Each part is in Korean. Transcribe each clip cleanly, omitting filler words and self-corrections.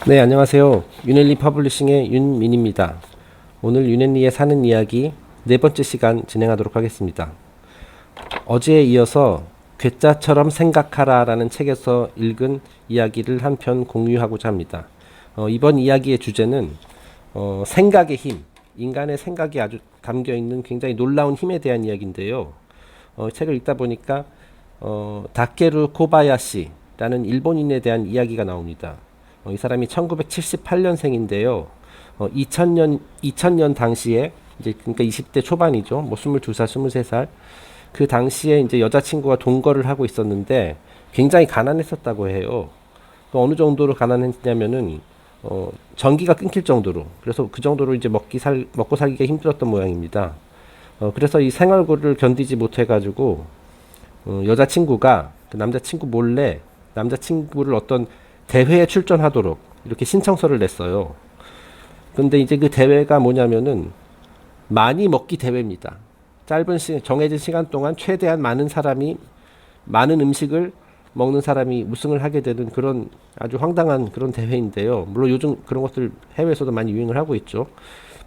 네, 안녕하세요. 윤엘리 퍼블리싱의 윤민입니다. 오늘 윤엘리의 사는 이야기 네 번째 시간 진행하도록 하겠습니다. 어제에 이어서 괴짜처럼 생각하라 라는 책에서 읽은 이야기를 한 편 공유하고자 합니다. 이번 이야기의 주제는 생각의 힘, 인간의 생각이 아주 담겨있는 굉장히 놀라운 힘에 대한 이야기인데요. 책을 읽다 보니까 다케루 코바야시라는 일본인에 대한 이야기가 나옵니다. 이 사람이 1978년생인데요. 2000년 당시에 이제 그러니까 20대 초반이죠. 뭐 22살, 23살. 그 당시에 이제 여자친구가 동거를 하고 있었는데 굉장히 가난했었다고 해요. 또 어느 정도로 가난했냐면은 전기가 끊길 정도로. 그래서 그 정도로 이제 먹고 살기가 힘들었던 모양입니다. 그래서 이 생활고를 견디지 못해 가지고 여자친구가 그 남자친구 몰래 남자친구를 어떤 대회에 출전하도록 이렇게 신청서를 냈어요. 근데 이제 그 대회가 뭐냐면은 많이 먹기 대회입니다. 정해진 시간 동안 최대한 많은 음식을 먹는 사람이 우승을 하게 되는 그런 아주 황당한 그런 대회인데요. 물론 요즘 그런 것들 해외에서도 많이 유행을 하고 있죠.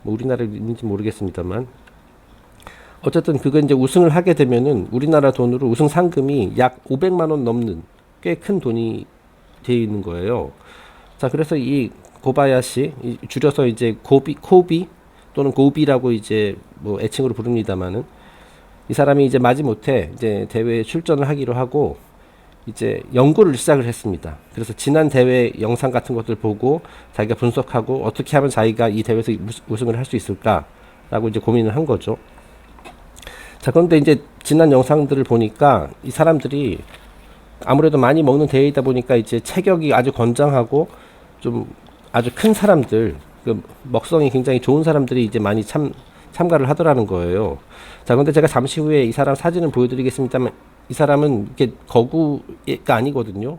뭐 우리나라에 있는지 모르겠습니다만. 어쨌든 그거 이제 우승을 하게 되면은 우리나라 돈으로 우승 상금이 약 500만 원 넘는 꽤 큰 돈이 되어 있는 거예요. 자, 그래서 이 고바야시, 줄여서 이제 코비 또는 고비라고 이제 뭐 애칭으로 부릅니다만은 이 사람이 이제 마지못해 이제 대회에 출전을 하기로 하고 이제 연구를 시작을 했습니다. 그래서 지난 대회 영상 같은 것들 보고 자기가 분석하고 어떻게 하면 자기가 이 대회에서 우승을 할 수 있을까라고 이제 고민을 한 거죠. 자, 그런데 이제 지난 영상들을 보니까 이 사람들이 아무래도 많이 먹는 대회이다 보니까 이제 체격이 아주 건장하고 좀 아주 큰 사람들, 그 먹성이 굉장히 좋은 사람들이 이제 많이 참가를 하더라는 거예요. 자, 그런데 제가 잠시 후에 이 사람 사진을 보여드리겠습니다만 이 사람은 이렇게 거구가 아니거든요.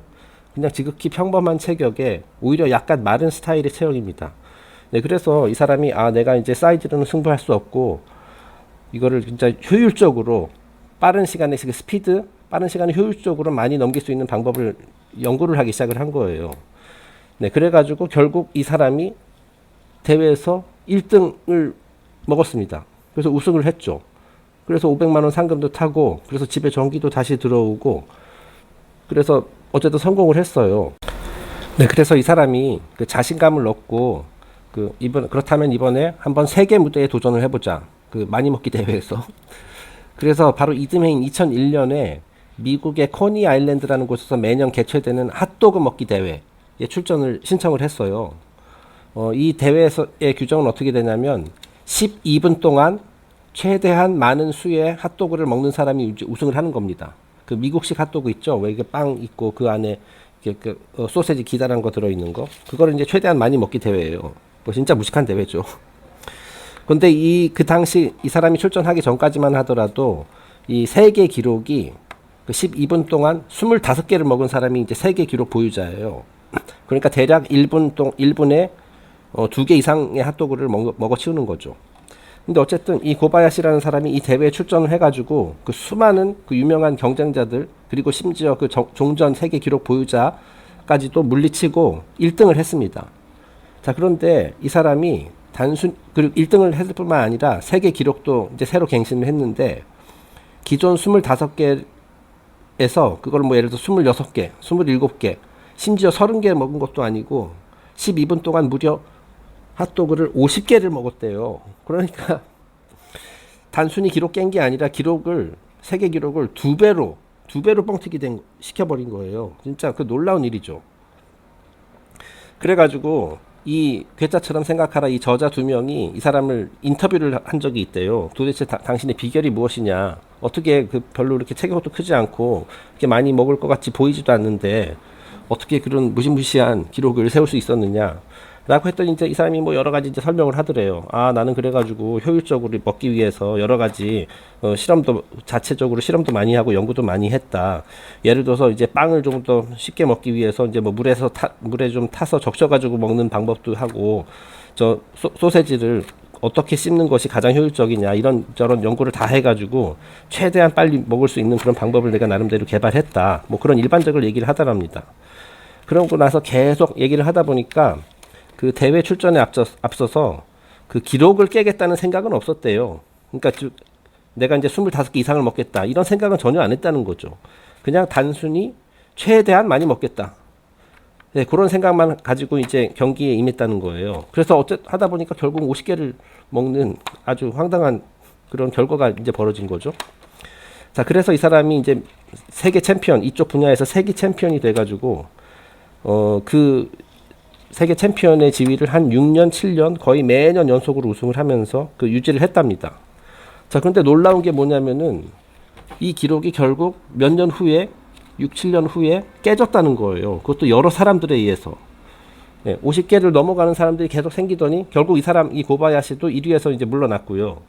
그냥 지극히 평범한 체격에 오히려 약간 마른 스타일의 체형입니다. 네, 그래서 이 사람이 내가 이제 사이즈로는 승부할 수 없고 이거를 진짜 효율적으로 빠른 시간에 빠른 시간에 효율적으로 많이 넘길 수 있는 방법을 연구를 하기 시작을 한 거예요. 네, 그래가지고 결국 이 사람이 대회에서 1등을 먹었습니다. 그래서 우승을 했죠. 그래서 500만 원 상금도 타고, 그래서 집에 전기도 다시 들어오고, 그래서 어쨌든 성공을 했어요. 네, 그래서 이 사람이 그 자신감을 얻고, 그렇다면 이번에 한번 세계 무대에 도전을 해보자. 그 많이 먹기 대회에서. 그래서 바로 이듬해인 2001년에 미국의 코니 아일랜드라는 곳에서 매년 개최되는 핫도그 먹기 대회에 신청을 했어요. 이 대회에서의 규정은 어떻게 되냐면 12분 동안 최대한 많은 수의 핫도그를 먹는 사람이 우승을 하는 겁니다. 그 미국식 핫도그 있죠? 왜 이게 빵 있고 그 안에 소세지 기다란 거 들어있는 거. 그거를 이제 최대한 많이 먹기 대회예요. 진짜 무식한 대회죠. 근데 그 당시 이 사람이 출전하기 전까지만 하더라도 이 세계 기록이 그 12분 동안 25개를 먹은 사람이 이제 세계 기록 보유자예요. 그러니까 대략 1분에 2개 이상의 핫도그를 먹어 치우는 거죠. 근데 어쨌든 이 고바야시라는 사람이 이 대회에 출전을 해가지고 그 수많은 그 유명한 경쟁자들 그리고 심지어 그 종전 세계 기록 보유자까지도 물리치고 1등을 했습니다. 자, 그런데 이 사람이 그리고 1등을 했을 뿐만 아니라 세계 기록도 이제 새로 갱신을 했는데 기존 25개에서 그걸 뭐 예를 들어 26개, 27개, 심지어 30개 먹은 것도 아니고 12분 동안 무려 핫도그를 50개를 먹었대요. 그러니까 단순히 기록 깬 게 아니라 세계 기록을 두 배로 뻥튀기 시켜버린 거예요. 진짜 그 놀라운 일이죠. 그래가지고 이 괴짜처럼 생각하라 이 저자 2명이 이 사람을 인터뷰를 한 적이 있대요. 도대체 당신의 비결이 무엇이냐? 어떻게 별로 이렇게 체격도 크지 않고 이렇게 많이 먹을 것 같이 보이지도 않는데 어떻게 그런 무시무시한 기록을 세울 수 있었느냐? 라고 했더니 이제 이 사람이 뭐 여러 가지 이제 설명을 하더래요. 나는 그래가지고 효율적으로 먹기 위해서 여러 가지 자체적으로 실험도 많이 하고 연구도 많이 했다. 예를 들어서 이제 빵을 좀 더 쉽게 먹기 위해서 이제 뭐 물에 좀 타서 적셔가지고 먹는 방법도 하고 소세지를 어떻게 씹는 것이 가장 효율적이냐 이런저런 연구를 다 해가지고 최대한 빨리 먹을 수 있는 그런 방법을 내가 나름대로 개발했다. 뭐 그런 일반적인 얘기를 하더랍니다. 그러고 나서 계속 얘기를 하다 보니까 그 대회 출전에 앞서서 그 기록을 깨겠다는 생각은 없었대요. 그러니까 내가 이제 25개 이상을 먹겠다 이런 생각은 전혀 안 했다는 거죠. 그냥 단순히 최대한 많이 먹겠다. 네, 그런 생각만 가지고 이제 경기에 임했다는 거예요. 그래서 하다 보니까 결국 50개를 먹는 아주 황당한 그런 결과가 이제 벌어진 거죠. 자, 그래서 이 사람이 이제 세계 챔피언, 이쪽 분야에서 세계 챔피언이 돼가지고, 그 세계 챔피언의 지위를 한 6년, 7년 거의 매년 연속으로 우승을 하면서 그 유지를 했답니다. 자, 그런데 놀라운 게 뭐냐면은 이 기록이 결국 몇 년 후에 6, 7년 후에 깨졌다는 거예요. 그것도 여러 사람들에 의해서. 네, 50개를 넘어가는 사람들이 계속 생기더니 결국 이 고바야시도 1위에서 이제 물러났고요.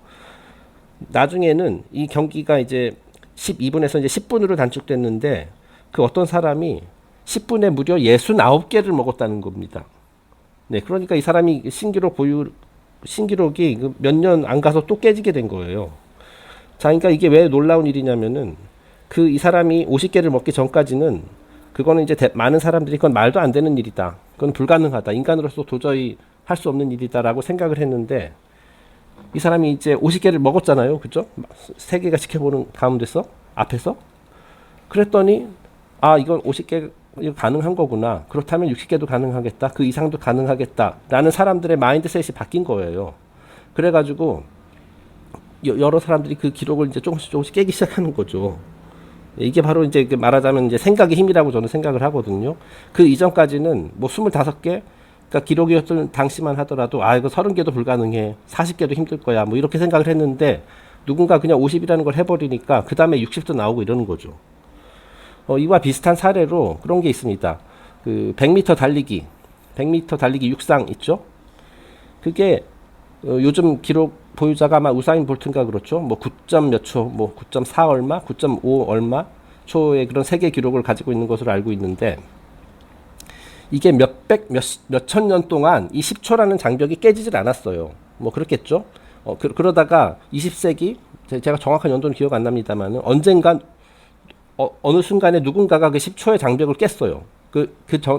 나중에는 이 경기가 이제 12분에서 이제 10분으로 단축됐는데 그 어떤 사람이 10분에 무려 69개를 먹었다는 겁니다. 네, 그러니까 이 사람이 신기록이 몇 년 안 가서 또 깨지게 된 거예요. 자, 그러니까 이게 왜 놀라운 일이냐면은 이 사람이 50개를 먹기 전까지는 그거는 이제 많은 사람들이 그건 말도 안 되는 일이다. 그건 불가능하다. 인간으로서 도저히 할 수 없는 일이다라고 생각을 했는데 이 사람이 이제 50개를 먹었잖아요. 그죠? 세계가 지켜보는 가운데서 앞에서 그랬더니 이건 50개 이거 가능한 거구나. 그렇다면 60개도 가능하겠다. 그 이상도 가능하겠다라는 사람들의 마인드셋이 바뀐 거예요. 그래가지고 여러 사람들이 그 기록을 이제 조금씩 깨기 시작하는 거죠. 이게 바로 이제 말하자면 이제 생각의 힘이라고 저는 생각을 하거든요. 그 이전까지는 뭐 25개, 그러니까 기록이었던 당시만 하더라도 이거 30개도 불가능해, 40개도 힘들 거야, 뭐 이렇게 생각을 했는데 누군가 그냥 50이라는 걸 해버리니까 그 다음에 60도 나오고 이러는 거죠. 이와 비슷한 사례로 그런 게 있습니다. 그 100m 달리기 육상 있죠? 그게 요즘 기록 보유자가 아마 우사인 볼트인가 그렇죠. 뭐 9점 몇 초, 뭐 9.4 얼마, 9.5 얼마 초의 그런 세계 기록을 가지고 있는 것으로 알고 있는데 이게 몇천 년 동안 이 10초라는 장벽이 깨지질 않았어요. 뭐 그렇겠죠. 그러다가 20세기 제가 정확한 연도는 기억 안 납니다만 언젠간 어느 순간에 누군가가 그 10초의 장벽을 깼어요.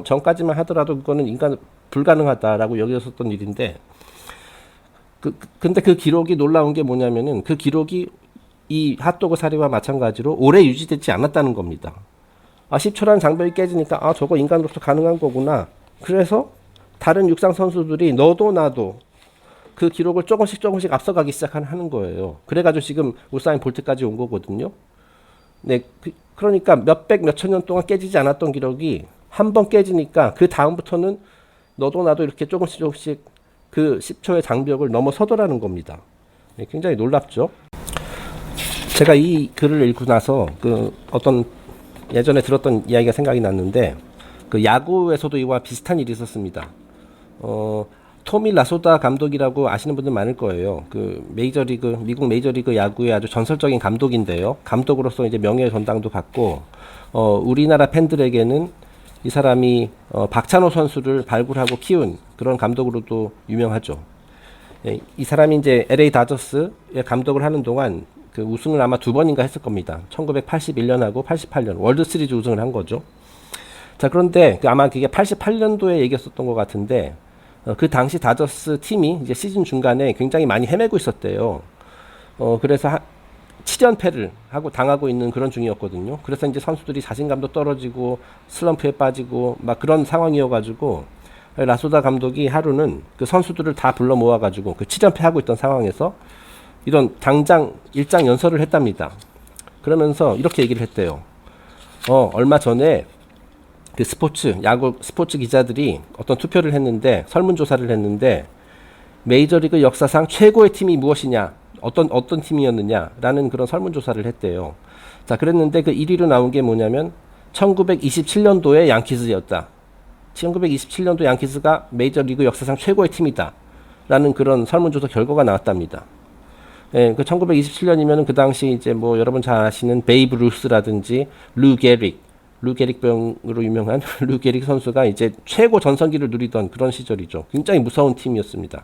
전까지만 하더라도 그거는 인간 불가능하다라고 여겼었던 일인데 근데 그 기록이 놀라운 게 뭐냐면은 그 기록이 이 핫도그 사례와 마찬가지로 오래 유지되지 않았다는 겁니다. 10초라는 장벽이 깨지니까 저거 인간으로서 가능한 거구나. 그래서 다른 육상 선수들이 너도 나도 그 기록을 조금씩 앞서가기 시작하는 거예요. 그래가지고 지금 우사인 볼트까지 온 거거든요. 네, 그러니까 몇천 년 동안 깨지지 않았던 기록이 한 번 깨지니까 그 다음부터는 너도 나도 이렇게 조금씩 그 10초의 장벽을 넘어서더라는 겁니다. 네, 굉장히 놀랍죠. 제가 이 글을 읽고 나서 어떤 예전에 들었던 이야기가 생각이 났는데 야구에서도 이와 비슷한 일이 있었습니다. 토미 라소다 감독이라고 아시는 분들 많을 거예요. 미국 메이저리그 야구의 아주 전설적인 감독인데요. 감독으로서 이제 명예의 전당도 받고, 우리나라 팬들에게는 이 사람이 박찬호 선수를 발굴하고 키운 그런 감독으로도 유명하죠. 예, 이 사람이 이제 LA 다저스의 감독을 하는 동안 그 우승을 아마 2번인가 했을 겁니다. 1981년하고 88년 월드 시리즈 우승을 한 거죠. 자, 그런데 아마 그게 88년도에 얘기했었던 것 같은데 그 당시 다저스 팀이 이제 시즌 중간에 굉장히 많이 헤매고 있었대요. 그래서 7연패를 당하고 있는 그런 중이었거든요. 그래서 이제 선수들이 자신감도 떨어지고 슬럼프에 빠지고 막 그런 상황이어가지고 라소다 감독이 하루는 그 선수들을 다 불러 모아가지고 그 7연패 하고 있던 상황에서 이런 당장 일장 연설을 했답니다. 그러면서 이렇게 얘기를 했대요. 얼마 전에 그 야구 스포츠 기자들이 어떤 투표를 했는데 설문조사를 했는데 메이저리그 역사상 최고의 팀이 무엇이냐, 어떤 팀이었느냐라는 그런 설문조사를 했대요. 자, 그랬는데 그 1위로 나온 게 뭐냐면 1927년도의 양키즈였다. 1927년도 양키즈가 메이저리그 역사상 최고의 팀이다라는 그런 설문조사 결과가 나왔답니다. 예, 1927년이면은 그 당시 이제 뭐 여러분 잘 아시는 베이브 루스라든지 루 게릭 병으로 유명한 루 게릭 선수가 이제 최고 전성기를 누리던 그런 시절이죠. 굉장히 무서운 팀이었습니다.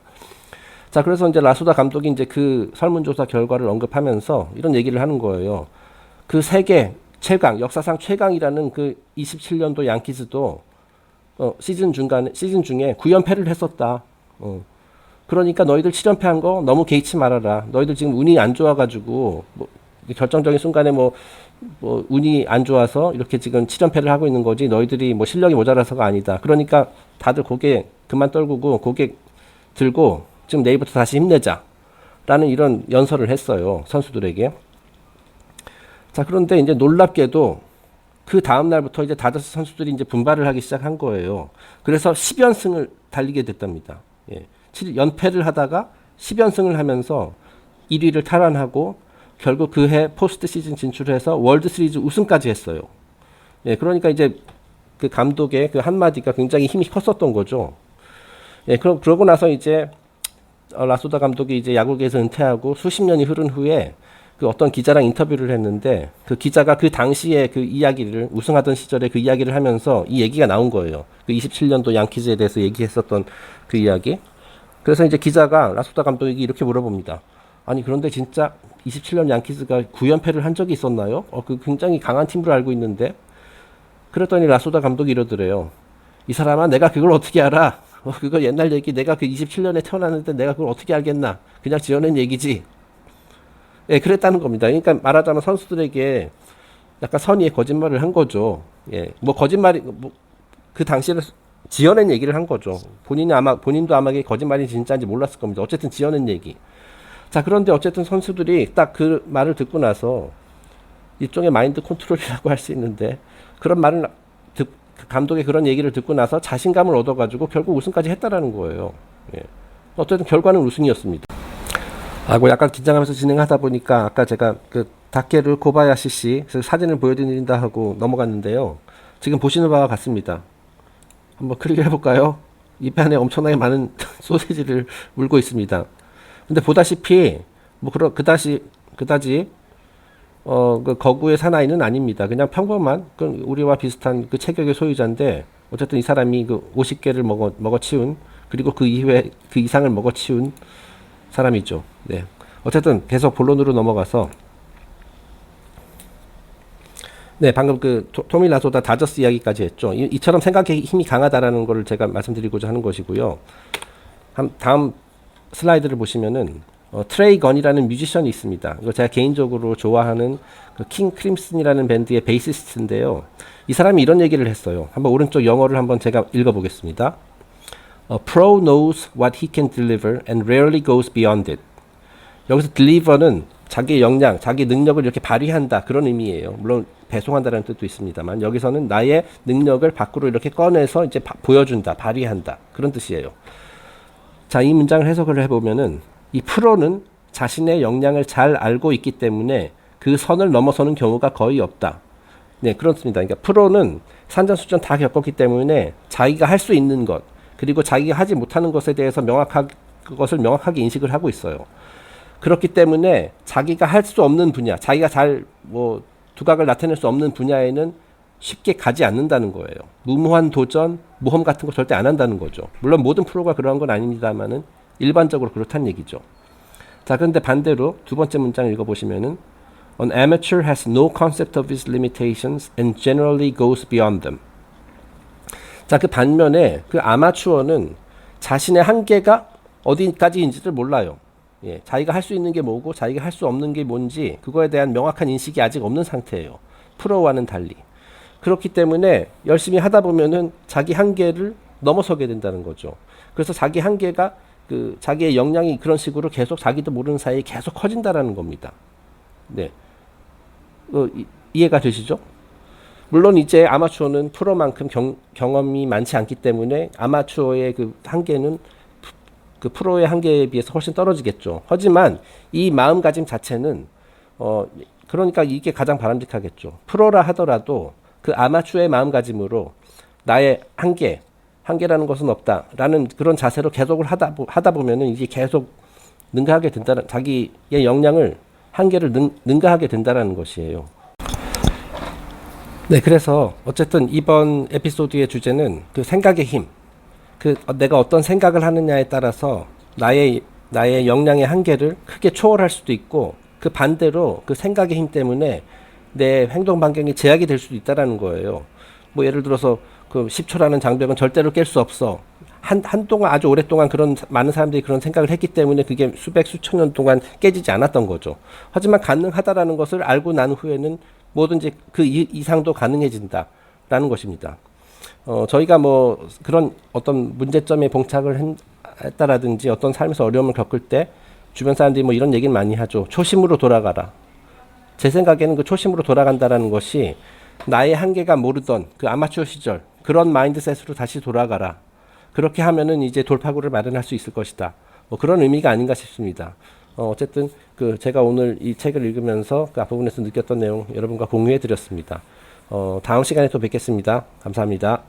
자, 그래서 이제 라소다 감독이 이제 그 설문조사 결과를 언급하면서 이런 얘기를 하는 거예요. 그 세계 최강, 역사상 최강이라는 그 27년도 양키즈도 시즌 중에 9연패를 했었다. 그러니까 너희들 7연패한 거 너무 개의치 말아라. 너희들 지금 운이 안 좋아가지고 뭐 결정적인 순간에 뭐 운이 안 좋아서 이렇게 지금 7연패를 하고 있는 거지. 너희들이 뭐 실력이 모자라서가 아니다. 그러니까 다들 고개 그만 떨구고 고개 들고 지금 내일부터 다시 힘내자. 라는 이런 연설을 했어요. 선수들에게. 자, 그런데 이제 놀랍게도 그 다음 날부터 이제 다저스 선수들이 이제 분발을 하기 시작한 거예요. 그래서 10연승을 달리게 됐답니다. 예. 7연패를 하다가 10연승을 하면서 1위를 탈환하고 결국 그 해 포스트 시즌 진출해서 월드 시리즈 우승까지 했어요. 예. 그러니까 이제 그 감독의 그 한마디가 굉장히 힘이 컸었던 거죠. 예. 그러고 나서 이제 라소다 감독이 이제 야구계에서 은퇴하고 수십 년이 흐른 후에 그 어떤 기자랑 인터뷰를 했는데 그 기자가 그 당시에 그 이야기를 우승하던 시절에 그 이야기를 하면서 이 얘기가 나온 거예요. 그 27년도 양키즈에 대해서 얘기했었던 그 이야기. 그래서 이제 기자가 라소다 감독에게 이렇게 물어봅니다. 아니 그런데 진짜 27년 양키즈가 9연패를 한 적이 있었나요? 그 굉장히 강한 팀으로 알고 있는데. 그랬더니 라소다 감독이 이러더래요. 이 사람아 내가 그걸 어떻게 알아? 그거 옛날 얘기. 내가 그 27년에 태어났는데 내가 그걸 어떻게 알겠나? 그냥 지어낸 얘기지. 예, 그랬다는 겁니다. 그러니까 말하자면 선수들에게 약간 선의의 거짓말을 한 거죠. 예, 뭐 거짓말이 그 당시에는 지어낸 얘기를 한 거죠. 본인도 아마 이게 거짓말이 진짜인지 몰랐을 겁니다. 어쨌든 지어낸 얘기. 자, 그런데 어쨌든 선수들이 딱 그 말을 듣고 나서 일종의 마인드 컨트롤이라고 할 수 있는데 그런 말을 감독의 그런 얘기를 듣고 나서 자신감을 얻어가지고 결국 우승까지 했다라는 거예요. 예. 어쨌든 결과는 우승이었습니다. 뭐 약간 긴장하면서 진행하다 보니까 아까 제가 그 다케루 코바야시 씨 사진을 보여드린다 하고 넘어갔는데요. 지금 보시는 바와 같습니다. 한번 클릭을 해볼까요? 입 안에 엄청나게 많은 소시지를 물고 있습니다. 근데 보다시피 뭐 그다지 그 거구의 사나이는 아닙니다. 그냥 평범한 그 우리와 비슷한 그 체격의 소유자인데 어쨌든 이 사람이 그 50개를 먹어치운 그리고 그 이후에 그 이상을 먹어치운 사람이죠. 네. 어쨌든 계속 본론으로 넘어가서 네, 방금 그 토미 라소다 다저스 이야기까지 했죠. 이처럼 생각의 힘이 강하다라는 걸 제가 말씀드리고자 하는 것이고요. 다음 슬라이드를 보시면은 트레이 건이라는 뮤지션이 있습니다. 이거 제가 개인적으로 좋아하는 그 킹 크림슨이라는 밴드의 베이시스트인데요. 이 사람이 이런 얘기를 했어요. 한번 오른쪽 영어를 한번 제가 읽어보겠습니다. A pro knows what he can deliver and rarely goes beyond it. 여기서 deliver는 자기의 역량, 자기 능력을 이렇게 발휘한다 그런 의미예요. 물론 배송한다는 뜻도 있습니다만 여기서는 나의 능력을 밖으로 이렇게 꺼내서 이제 보여준다, 발휘한다 그런 뜻이에요. 자, 이 문장을 해석을 해보면은 이 프로는 자신의 역량을 잘 알고 있기 때문에 그 선을 넘어서는 경우가 거의 없다. 네, 그렇습니다. 그러니까 프로는 산전수전 다 겪었기 때문에 자기가 할 수 있는 것 그리고 자기가 하지 못하는 것에 대해서 그것을 명확하게 인식을 하고 있어요. 그렇기 때문에 자기가 할 수 없는 분야, 자기가 잘 두각을 나타낼 수 없는 분야에는 쉽게 가지 않는다는 거예요. 무모한 도전, 모험 같은 거 절대 안 한다는 거죠. 물론 모든 프로가 그런 건 아닙니다만은 일반적으로 그렇다는 얘기죠. 자, 그런데 반대로 두 번째 문장 읽어보시면은 An amateur has no concept of his limitations and generally goes beyond them. 자, 그 반면에 그 아마추어는 자신의 한계가 어디까지인지를 몰라요. 예, 자기가 할 수 있는 게 뭐고 자기가 할 수 없는 게 뭔지 그거에 대한 명확한 인식이 아직 없는 상태예요. 프로와는 달리. 그렇기 때문에 열심히 하다 보면은 자기 한계를 넘어서게 된다는 거죠. 그래서 자기 한계가 자기의 역량이 그런 식으로 계속 자기도 모르는 사이에 계속 커진다라는 겁니다. 네. 이해가 되시죠? 물론 이제 아마추어는 프로만큼 경험이 많지 않기 때문에 아마추어의 그 한계는 그 프로의 한계에 비해서 훨씬 떨어지겠죠. 하지만 이 마음가짐 자체는 그러니까 이게 가장 바람직하겠죠. 프로라 하더라도 그 아마추어의 마음가짐으로 나의 한계라는 것은 없다라는 그런 자세로 계속을 하다 보면은 이게 계속 능가하게 된다는 자기의 역량을 한계를 능가하게 된다라는 것이에요. 네, 그래서 어쨌든 이번 에피소드의 주제는 그 생각의 힘. 내가 어떤 생각을 하느냐에 따라서 나의 역량의 한계를 크게 초월할 수도 있고 그 반대로 그 생각의 힘 때문에 내 행동 반경이 제약이 될 수도 있다라는 거예요. 뭐 예를 들어서 그 10초라는 장벽은 절대로 깰 수 없어. 한동안 아주 오랫동안 그런 많은 사람들이 그런 생각을 했기 때문에 그게 수백 수천 년 동안 깨지지 않았던 거죠. 하지만 가능하다라는 것을 알고 난 후에는 뭐든지 그 이상도 가능해진다라는 것입니다. 저희가 뭐 그런 어떤 문제점에 봉착을 했다라든지 어떤 삶에서 어려움을 겪을 때 주변 사람들이 뭐 이런 얘기를 많이 하죠. 초심으로 돌아가라. 제 생각에는 그 초심으로 돌아간다라는 것이 나의 한계가 모르던 그 아마추어 시절 그런 마인드셋으로 다시 돌아가라. 그렇게 하면은 이제 돌파구를 마련할 수 있을 것이다. 뭐 그런 의미가 아닌가 싶습니다. 어쨌든 그 제가 오늘 이 책을 읽으면서 그 앞부분에서 느꼈던 내용 여러분과 공유해 드렸습니다. 다음 시간에 또 뵙겠습니다. 감사합니다.